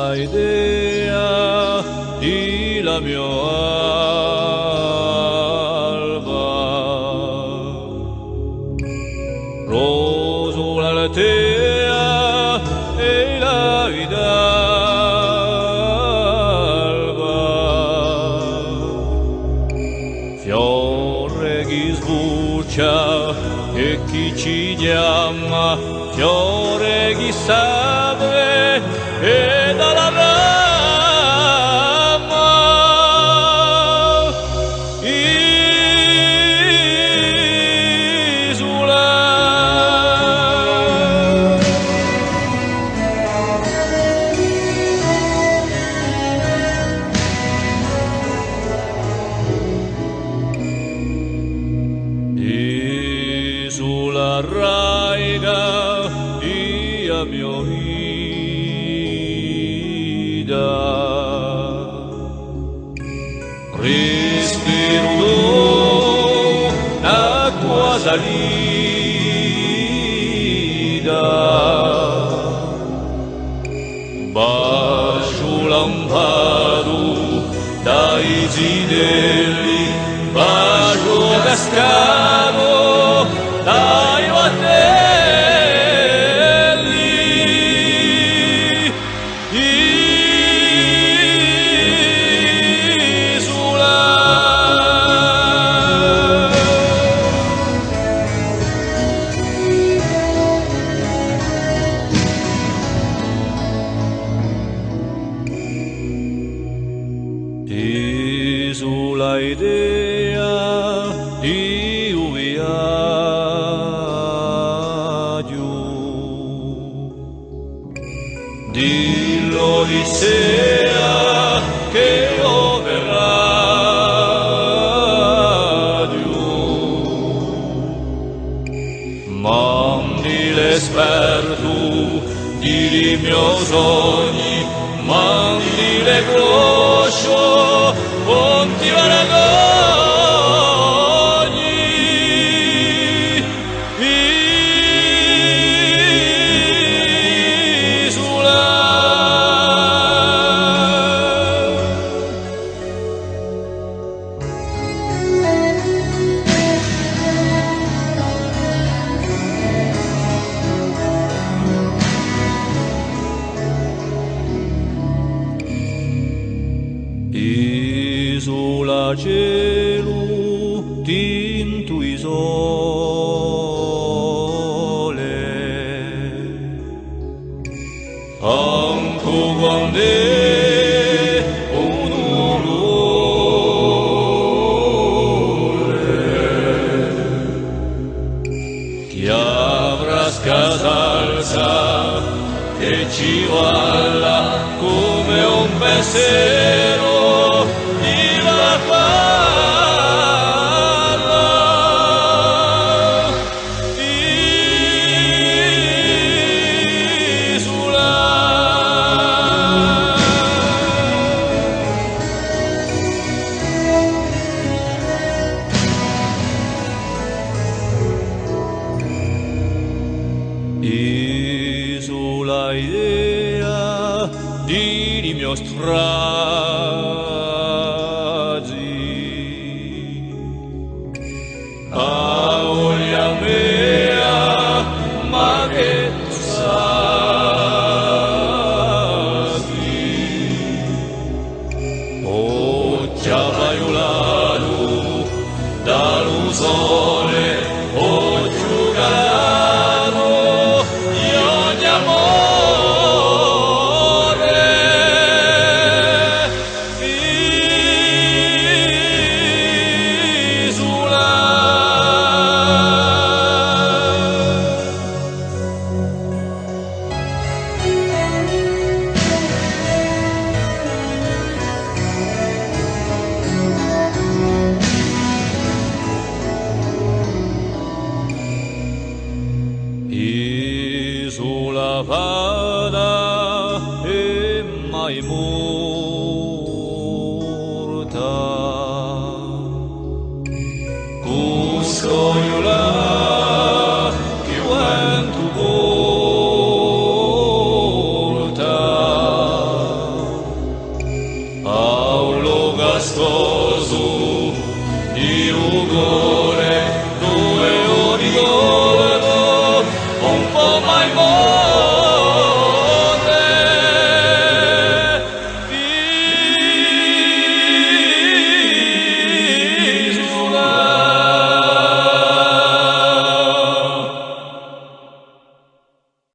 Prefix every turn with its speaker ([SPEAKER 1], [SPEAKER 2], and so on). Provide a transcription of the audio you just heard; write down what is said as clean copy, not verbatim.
[SPEAKER 1] sola idea di la mia alba, roso l'altea e la vidalba, fiore chi sbuccia e chi ci chiama, fiore chi salve e dalla rama isola. Isola raiga dia mio ida, respiro l'acqua salida, bacio lampado dai zinelli, bacio cascado dai battelli, isola. Isola idea di un viaggio, di l'Odissea che io verrà giù, mandi l'esperto di mio sogni, mandi le cloche, ponti varagogni, isola. Isola cielo tinto isole, anco quando è un orrore, chi avrà scasalza che ci valla come un pensiero.